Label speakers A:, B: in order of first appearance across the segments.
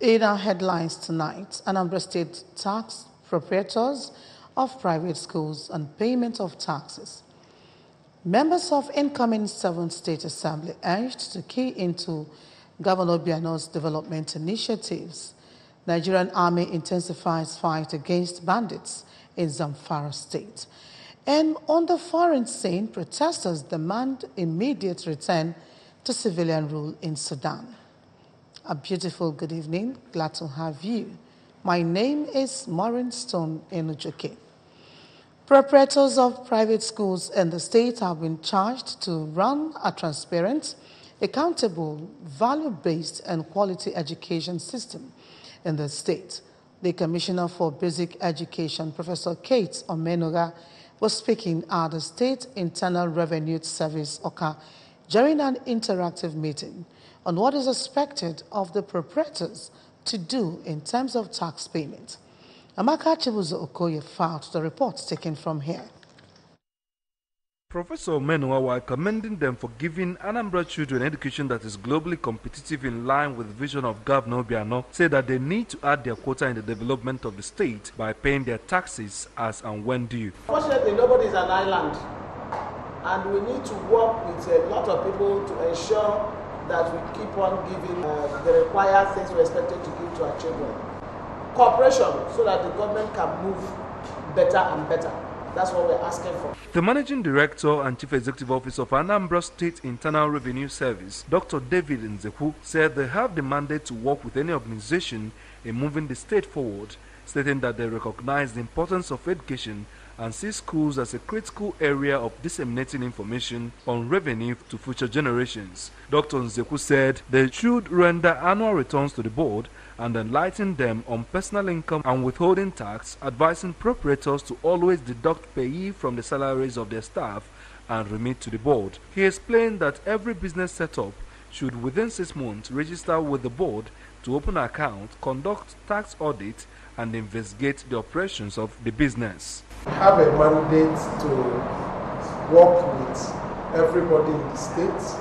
A: In our headlines tonight, Anambra State tax proprietors of private schools and payment of taxes. Members of incoming 7th State Assembly urged to key into Governor Obiano's development initiatives. Nigerian Army intensifies fight against bandits in Zamfara State. And on the foreign scene, protesters demand immediate return to civilian rule in Sudan. A beautiful good evening. Glad to have you. My name is Maureen Stone Enujoke. Proprietors of private schools in the state have been charged to run a transparent, accountable, value-based and quality education system in the state. The Commissioner for Basic Education, Professor Kate Omenoga, was speaking at the State Internal Revenue Service, OKA, during an interactive meeting on what is expected of the proprietors to do in terms of tax payment. Amaka Chibuzo Okoye filed the reports taken from here.
B: Professor Omenoga, while commending them for giving Anambra children education that is globally competitive in line with the vision of Governor Obiano, said that they need to add their quota in the development of the state by paying their taxes as and when due.
C: Fortunately, nobody is an island, and we need to work with a lot of people to ensure that we keep on giving the required things we're expected to give to our children. Cooperation, so that the government can move better and better. That's what we're asking for.
B: The Managing Director and Chief Executive Officer of Anambra State Internal Revenue Service, Dr. David Nzeku, said they have the mandate to work with any organization in moving the state forward, stating that they recognize the importance of education and see schools as a critical area of disseminating information on revenue to future generations. Dr. Nzeku said they should render annual returns to the board and enlighten them on personal income and withholding tax, advising proprietors to always deduct payee from the salaries of their staff and remit to the board. He explained that every business setup should within 6 months register with the board to open an account, conduct tax audit, and investigate the operations of the business.
D: We have a mandate to work with everybody in the state,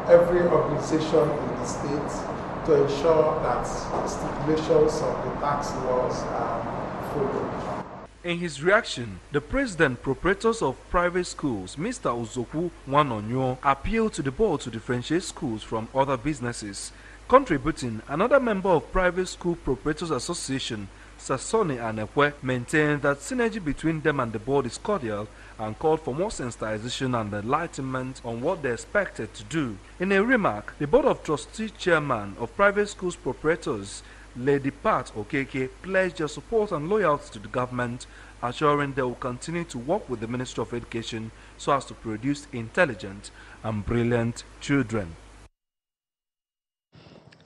D: every organization in the state, to ensure that the stipulations of the tax laws are followed.
B: In his reaction, the president proprietors of private schools, Mr. Uzoku Wanonyo, appealed to the board to differentiate schools from other businesses. Contributing, another member of Private School Proprietors Association, Sasoni Anekwe, maintained that synergy between them and the board is cordial and called for more sensitization and enlightenment on what they expected to do. In a remark, the Board of Trustees Chairman of Private Schools Proprietors, Lady Pat Okeke, pledged their support and loyalty to the government, assuring they will continue to work with the Ministry of Education so as to produce intelligent and brilliant children.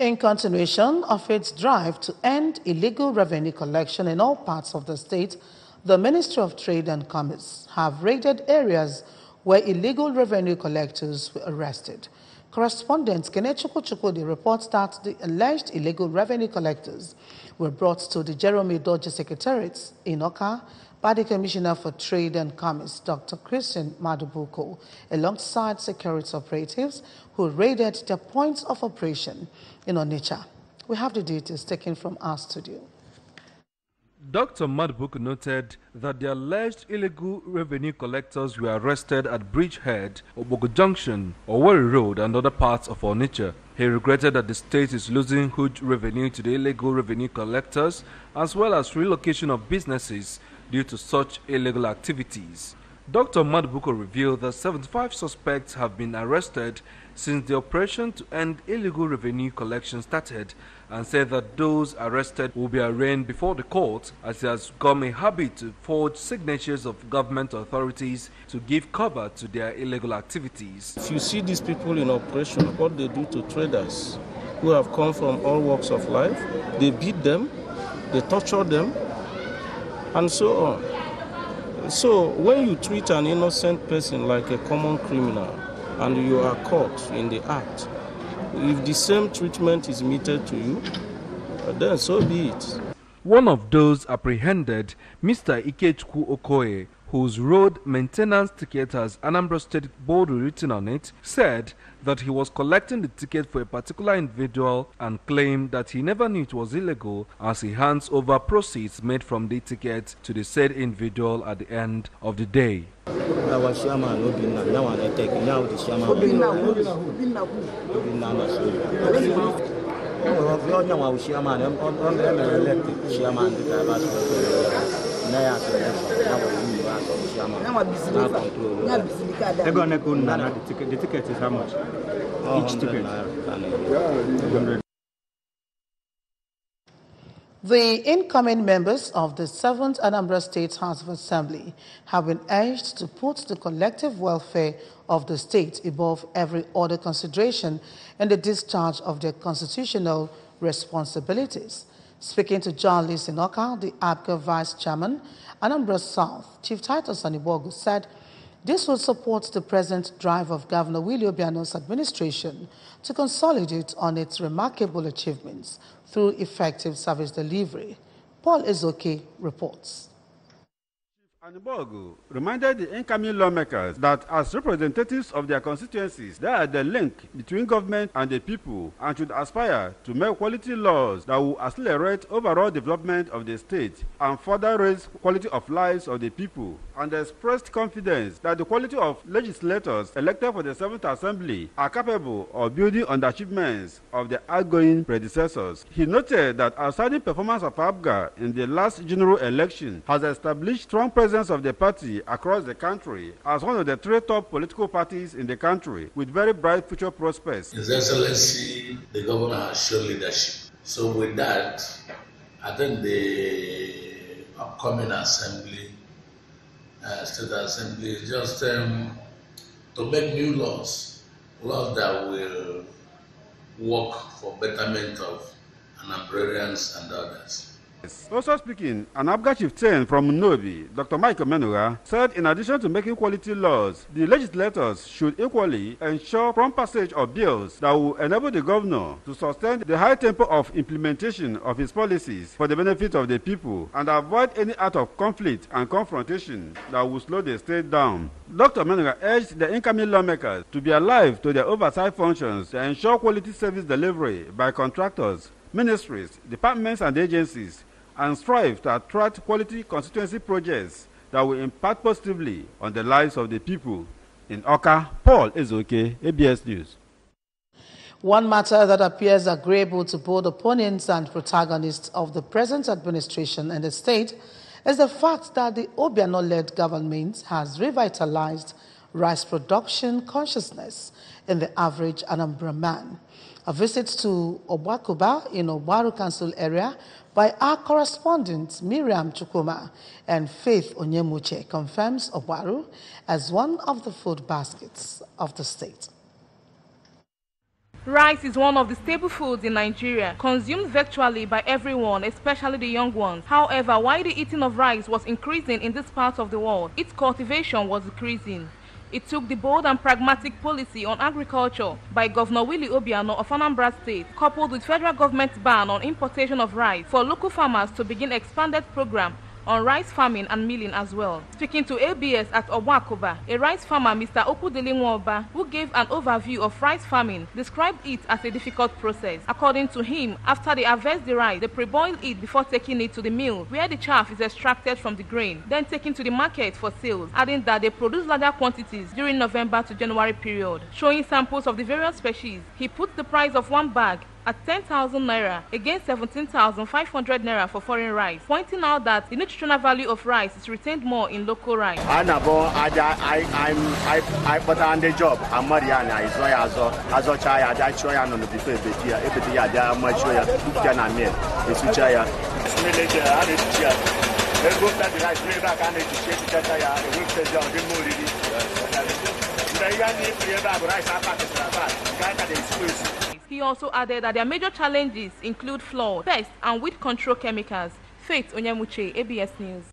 A: In continuation of its drive to end illegal revenue collection in all parts of the state, the Ministry of Trade and Commerce have raided areas where illegal revenue collectors were arrested. Correspondent Kenechukwu Chukwudi reports that the alleged illegal revenue collectors were brought to the Jeremy Dodge Secretariat in Oka by the Commissioner for Trade and Commerce, Dr. Christian Madubuko, alongside security operatives who raided their points of operation in Onitsha. We have the details taken from our studio.
B: Dr. Madubuko noted that the alleged illegal revenue collectors were arrested at Bridgehead, Obogo Junction, Owerri Road, and other parts of Onitsha. He regretted that the state is losing huge revenue to the illegal revenue collectors, as well as relocation of businesses due to such illegal activities. Dr. Madubuko revealed that 75 suspects have been arrested since the operation to end illegal revenue collection started, and said that those arrested will be arraigned before the court, as it has become a habit to forge signatures of government authorities to give cover to their illegal activities.
E: If you see these people in operation, what they do to traders who have come from all walks of life, they beat them, they torture them, and so on. So when you treat an innocent person like a common criminal and you are caught in the act, if the same treatment is meted to you, then so be it.
B: One of those apprehended, Mr. Ikechukwu Okoye, whose road maintenance ticket has Anambra State bold written on it, said that he was collecting the ticket for a particular individual and claimed that he never knew it was illegal as he hands over proceeds made from the ticket to the said individual at the end of the day.
F: The ticket is how much? Each ticket.
A: The incoming members of the 7th Anambra State House of Assembly have been urged to put the collective welfare of the state above every other consideration in the discharge of their constitutional responsibilities. Speaking to journalists in Oka, the ABGA Vice Chairman, Anambra South, Chief Titus Anibogu, said this will support the present drive of Governor Willie Obiano's administration to consolidate on its remarkable achievements through effective service delivery. Paul Ezoke reports.
F: Anibogu reminded the incoming lawmakers that as representatives of their constituencies, they are the link between government and the people and should aspire to make quality laws that will accelerate overall development of the state and further raise quality of lives of the people, and expressed confidence that the quality of legislators elected for the 7th Assembly are capable of building on the achievements of the outgoing predecessors. He noted that outstanding performance of ABGA in the last general election has established strong presence of the party across the country as one of the 3 top political parties in the country with very bright future prospects.
G: His Excellency, the governor has shown leadership. So with that, I think the upcoming assembly, state assembly, is just to make new laws that will work for betterment of Anambrarians and others.
F: Also speaking, an ABGA chieftain from Nobi, Dr. Michael Menuga, said in addition to making quality laws, the legislators should equally ensure prompt passage of bills that will enable the governor to sustain the high tempo of implementation of his policies for the benefit of the people and avoid any act of conflict and confrontation that will slow the state down. Dr. Menuga urged the incoming lawmakers to be alive to their oversight functions to ensure quality service delivery by contractors, ministries, departments and agencies, and strive to attract quality constituency projects that will impact positively on the lives of the people. In Oka, Paul Ezoke, ABS News.
A: One matter that appears agreeable to both opponents and protagonists of the present administration and the state is the fact that the Obiano-led government has revitalized rice production consciousness in the average Anambra man. A visit to Obwakuba in Obaru Council area by our correspondents Miriam Chukuma and Faith Onyemuche confirms Obaru as one of the food baskets of the state.
H: Rice is one of the staple foods in Nigeria, consumed virtually by everyone, especially the young ones. However, while the eating of rice was increasing in this part of the world, its cultivation was decreasing. It took the bold and pragmatic policy on agriculture by Governor Willie Obiano of Anambra State, coupled with federal government's ban on importation of rice, for local farmers to begin expanded program on rice farming and milling as well. Speaking to ABS at Obwakuba, a rice farmer, Mr. Okudili Nwoba, who gave an overview of rice farming, described it as a difficult process. According to him, after they harvest the rice, they pre-boil it before taking it to the mill, where the chaff is extracted from the grain, then taken to the market for sales, adding that they produce larger quantities during November to January period. Showing samples of the various species, he put the price of one bag at 10,000 naira against 17,500 naira for foreign rice, pointing out that the nutritional value of rice is retained more in local rice.
I: I'm but on the job. I'm Mariana. It's not as a child. I try on the buffet. Every day, I much can I mean. It's which I am. Let's go to the rice. Maybe I can shake the tire. The whip says, "You're the more
H: He also added that their major challenges include flood, pest, and weed control chemicals. Faith Onyemuche, ABS News.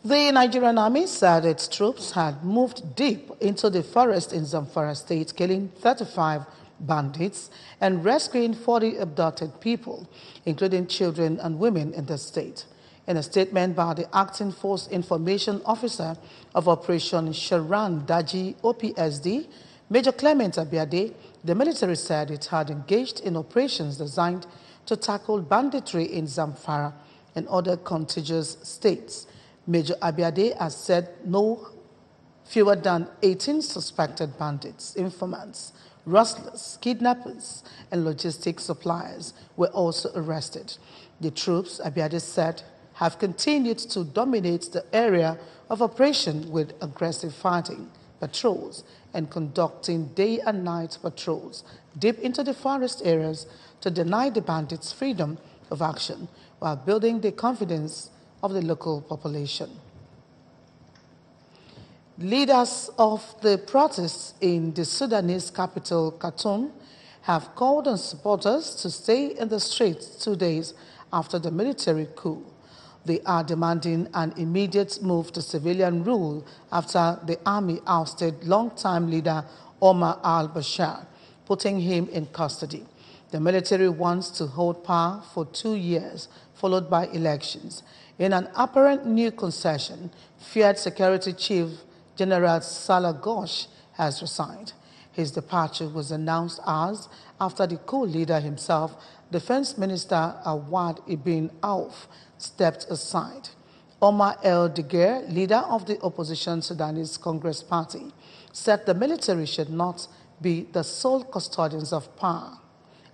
A: The Nigerian army said its troops had moved deep into the forest in Zamfara state, killing 35 bandits and rescuing 40 abducted people, including children and women in the state. In a statement by the Acting Force Information Officer of Operation Sharan Daji OPSD, Major Clement Abiade, the military said it had engaged in operations designed to tackle banditry in Zamfara and other contiguous states. Major Abiade has said no fewer than 18 suspected bandits, informants, rustlers, kidnappers, and logistics suppliers were also arrested. The troops, Abiade said, have continued to dominate the area of operation with aggressive fighting, patrols, and conducting day and night patrols deep into the forest areas to deny the bandits freedom of action while building the confidence of the local population. Leaders of the protests in the Sudanese capital, Khartoum, have called on supporters to stay in the streets 2 days after the military coup. They are demanding an immediate move to civilian rule after the army ousted longtime leader Omar al-Bashir, putting him in custody. The military wants to hold power for 2 years, followed by elections. In an apparent new concession, feared Security Chief General Salah Ghosh has resigned. His departure was announced hours after the coup leader himself, Defense Minister Awad Ibn Auf, stepped aside. Omar El-Degir, leader of the opposition Sudanese Congress Party, said the military should not be the sole custodians of power.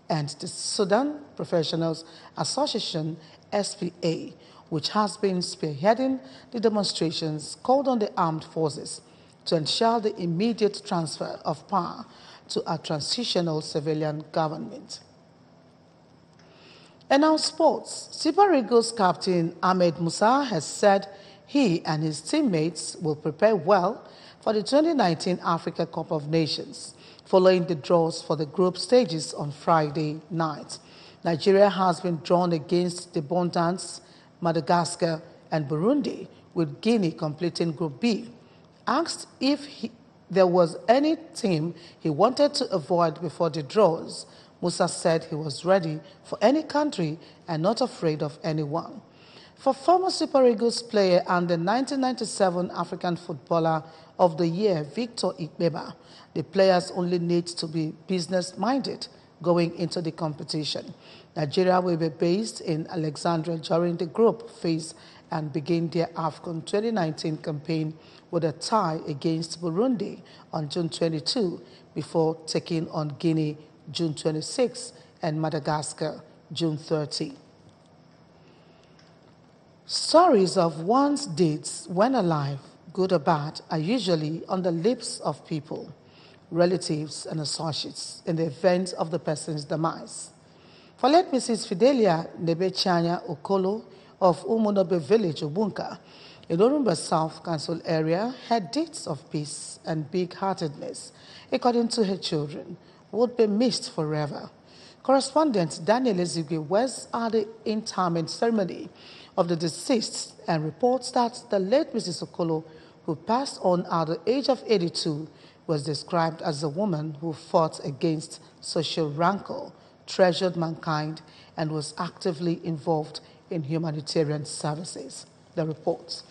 A: And the Sudan Professionals Association, SPA, which has been spearheading the demonstrations, called on the armed forces to ensure the immediate transfer of power to a transitional civilian government. And now sports. Super Eagles captain Ahmed Musa has said he and his teammates will prepare well for the 2019 Africa Cup of Nations, following the draws for the group stages on Friday night. Nigeria has been drawn against the Bondants, Madagascar, and Burundi, with Guinea completing Group B. Asked if there was any team he wanted to avoid before the draws, Musa said he was ready for any country and not afraid of anyone. For former Super Eagles player and the 1997 African Footballer of the Year, Victor Ikpeba, the players only need to be business-minded going into the competition. Nigeria will be based in Alexandria during the group phase and begin their AFCON 2019 campaign with a tie against Burundi on June 22 before taking on Guinea June 26 and Madagascar June 30. Stories of one's deeds when alive, good or bad, are usually on the lips of people, relatives, and associates in the event of the person's demise. For late Mrs. Fidelia Nebechanya Okolo of Umunobe Village, Obunka, in Orumba South Council area, had deeds of peace and big-heartedness, according to her children, would be missed forever. Correspondent Daniel Ezigwe was at the interment ceremony of the deceased and reports that the late Mrs. Okolo, who passed on at the age of 82, was described as a woman who fought against social rancor, treasured mankind, and was actively involved in humanitarian services. The report.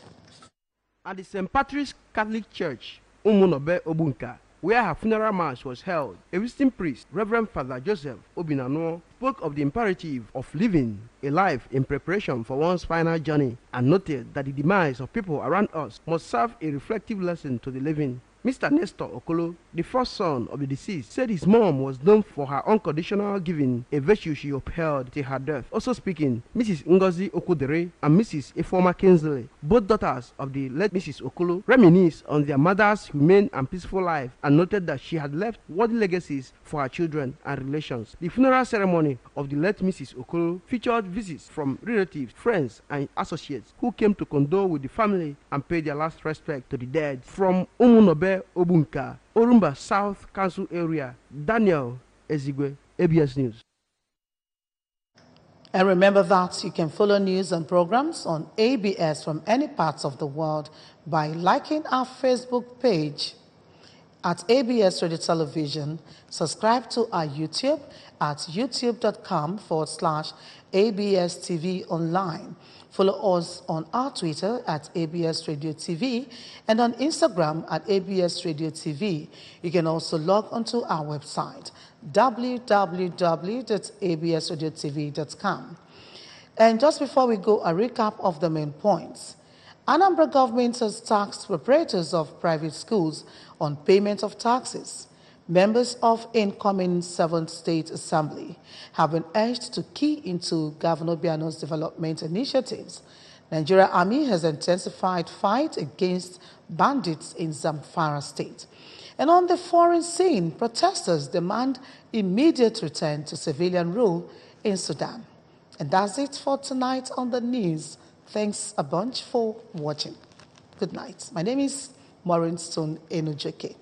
J: At the St. Patrick's Catholic Church, Umunobe Obunka, where her funeral mass was held, a visiting priest, Reverend Father Joseph Obinano, spoke of the imperative of living a life in preparation for one's final journey and noted that the demise of people around us must serve a reflective lesson to the living. Mr. Nestor Okolo, the first son of the deceased, said his mom was known for her unconditional giving, a virtue she upheld till her death. Also speaking, Mrs. Ngozi Okudere and Mrs. Ifoma Kinsley, both daughters of the late Mrs. Okolo, reminisced on their mother's humane and peaceful life and noted that she had left worthy legacies for her children and relations. The funeral ceremony of the late Mrs. Okolo featured visits from relatives, friends, and associates who came to condole with the family and pay their last respect to the dead. From Umunobe Obunka, Orumba South Council area, Daniel Ezigwe, ABS News.
A: And remember that you can follow news and programs on ABS from any parts of the world by liking our Facebook page at ABS Radio Television. Subscribe to our YouTube at youtube.com/ABS TV Online. Follow us on our Twitter at ABS Radio TV and on Instagram at ABS Radio TV. You can also log onto our website www.absradiotv.com. And just before we go, a recap of the main points. Anambra government has taxed proprietors of private schools on payment of taxes. Members of incoming 7th State Assembly have been urged to key into Governor Biano's development initiatives. Nigeria Army has intensified fight against bandits in Zamfara State. And on the foreign scene, protesters demand immediate return to civilian rule in Sudan. And that's it for tonight on the news. Thanks a bunch for watching. Good night. My name is Maureen Stone Enujeke.